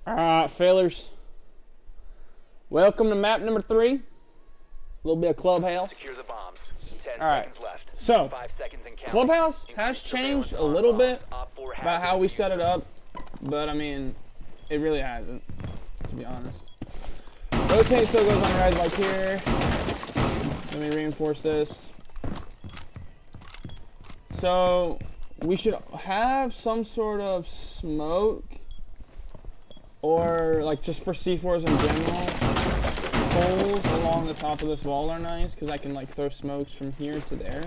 Alright, fellas. Welcome to map number 3. A little bit of Clubhouse. Secure the bombs. 10 Alright, seconds left. so 5 seconds and counting. Clubhouse has changed a little bit about how we set it up, but I mean, it really hasn't, to be honest. Rotate still goes on red like here. Let me reinforce this. So we should have some sort of smoke, or like just for C4s in general. Holes along the top of this wall are nice because I can like throw smokes from here to there.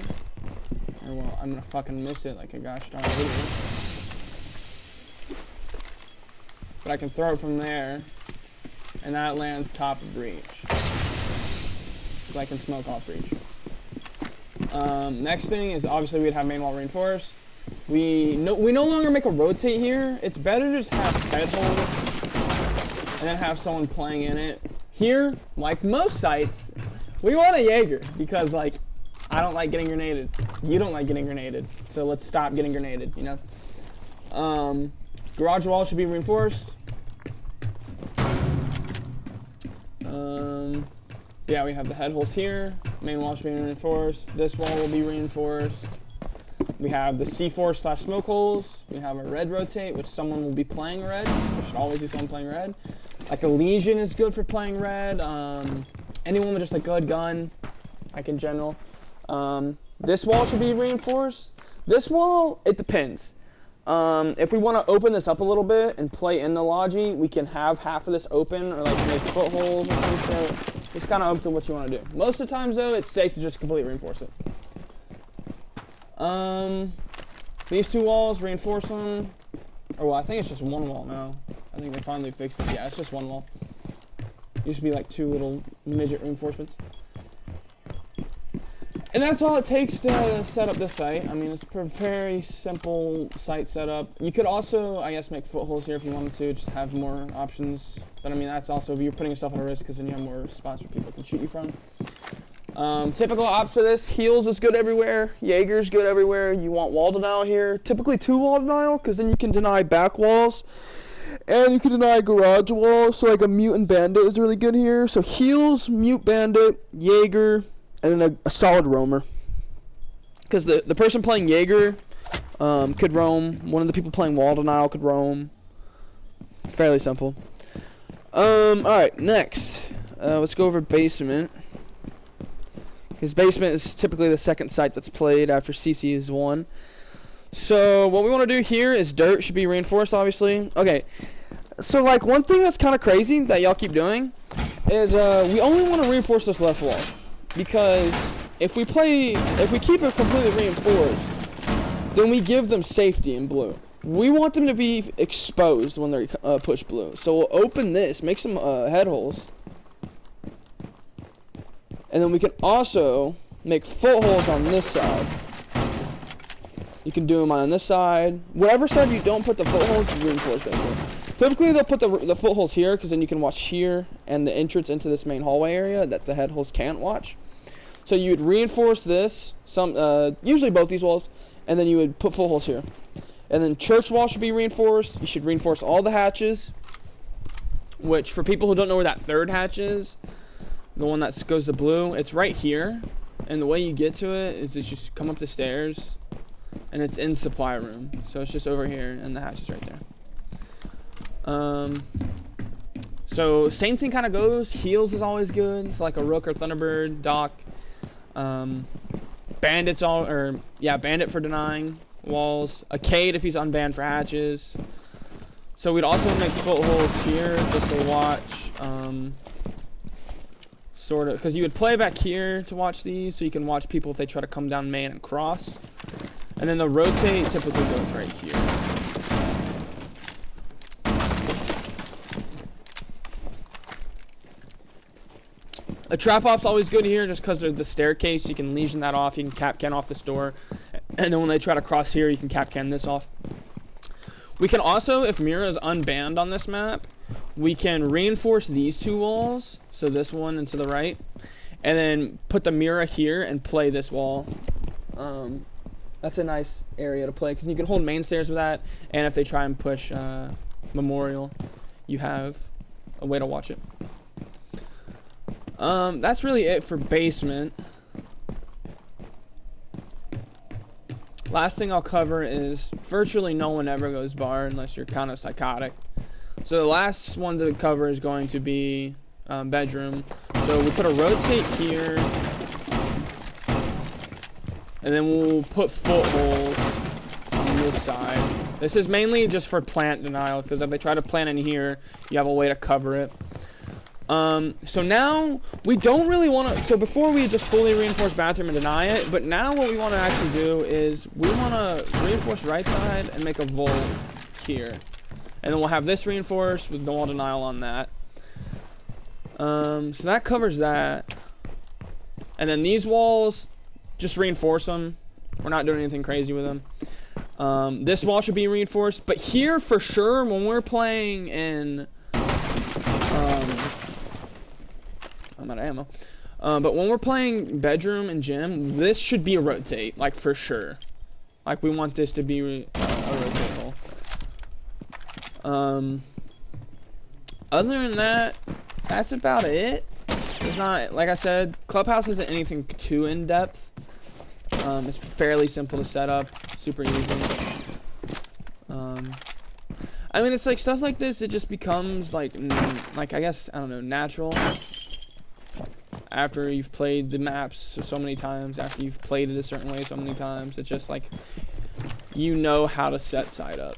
Or well, I'm gonna fucking miss it like a gosh darn idiot. But I can throw it from there, and that lands top of breach. So I can smoke off breach. Next thing is obviously we'd have main wall reinforced. We no longer make a rotate here. It's better to just have head holes and then have someone playing in it. Here, like most sites, we want a Jaeger because like I don't like getting grenaded. You don't like getting grenaded. So let's stop getting grenaded, you know? Garage wall should be reinforced. Yeah, we have the head holes here. Main wall should be reinforced. This wall will be reinforced. We have the C4/smoke holes. We have a red rotate, which someone will be playing red. There should always be someone playing red. Like a Legion is good for playing red. Anyone with just a good gun, like in general. This wall should be reinforced. This wall, it depends. If we want to open this up a little bit and play in the Logi, we can have half of this open or like make footholds or something. It's kind of up to what you want to do. Most of the times though, it's safe to just completely reinforce it. These two walls, reinforce them. Or well, I think it's just one wall now. I think they finally fixed it. Yeah, it's just one wall. Used to be like two little midget reinforcements. And that's all it takes to set up this site. I mean, it's a very simple site setup. You could also, I guess, make footholds here if you wanted to, just have more options. But I mean, that's also, you're putting yourself at a risk because then you have more spots where people can shoot you from. Typical ops for this, heals is good everywhere, Jaeger's good everywhere. You want wall denial here. Typically 2 wall denial, because then you can deny back walls. And you can deny garage walls, so like a mutant bandit is really good here. So heals, mute bandit, Jaeger, and then a solid roamer. Because the person playing Jaeger could roam. One of the people playing wall denial could roam. Fairly simple. Alright, next. Let's go over basement. His basement is typically the second site that's played after CC is 1. So what we want to do here is dirt should be reinforced, obviously. Okay, so like one thing that's kind of crazy that y'all keep doing is we only want to reinforce this left wall because if we keep it completely reinforced, then we give them safety in blue. We want them to be exposed when they're pushed blue. So we'll open this, make some head holes. And then we can also make footholds on this side. You can do them on this side. Whatever side you don't put the footholds, you reinforce it. Typically, they'll put the footholds here because then you can watch here and the entrance into this main hallway area that the head holes can't watch. So you would reinforce this, usually both these walls, and then you would put footholds here. And then church wall should be reinforced. You should reinforce all the hatches, which for people who don't know where that third hatch is, the one that goes to blue, it's right here, and the way you get to it is to just come up the stairs, and it's in supply room. So it's just over here, and the hatch is right there. So same thing kind of goes. Heals is always good. So like a Rook or Thunderbird, Doc. Bandit's Bandit for denying walls. A Cade if he's unbanned for hatches. So we'd also make footholds here just to watch. Sort of, because you would play back here to watch these, so you can watch people if they try to come down main and cross. And then the rotate typically goes right here. A trap op's always good here just because there's the staircase. You can legion that off, you can cap can off this door. And then when they try to cross here, you can cap can this off. We can also, if Mira is unbanned on this map, we can reinforce these 2 walls. So this one and to the right, and then put the Mira here and play this wall. That's a nice area to play because you can hold main stairs with that, and if they try and push Memorial, you have a way to watch it. That's really it for basement. Last thing I'll cover is virtually no one ever goes bar unless you're kind of psychotic. So the last one to cover is going to be bedroom. So we put a rotate here, and then we'll put foothold on this side. This is mainly just for plant denial, because if they try to plant in here, you have a way to cover it. So now we don't really want to, so before we just fully reinforce bathroom and deny it, but now what we want to actually do is we want to reinforce right side and make a vault here. And then we'll have this reinforced with no wall denial on that. So that covers that. And then these walls, just reinforce them. We're not doing anything crazy with them. This wall should be reinforced, but here for sure when we're playing in I'm out of ammo. But when we're playing bedroom and gym, this should be a rotate, like for sure. Like we want this to be a rotate hole. Other than that, that's about it. It's not, like I said, Clubhouse isn't anything too in-depth. It's fairly simple to set up, super easy. I mean, it's like stuff like this, it just becomes like I guess, I don't know, natural. After you've played the maps so many times, after you've played it a certain way so many times, it's just like, you know how to set side up.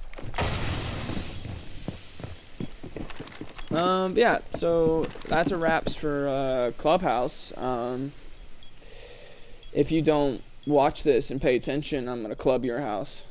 Yeah, so that's a wraps for Clubhouse. If you don't watch this and pay attention, I'm gonna club your house.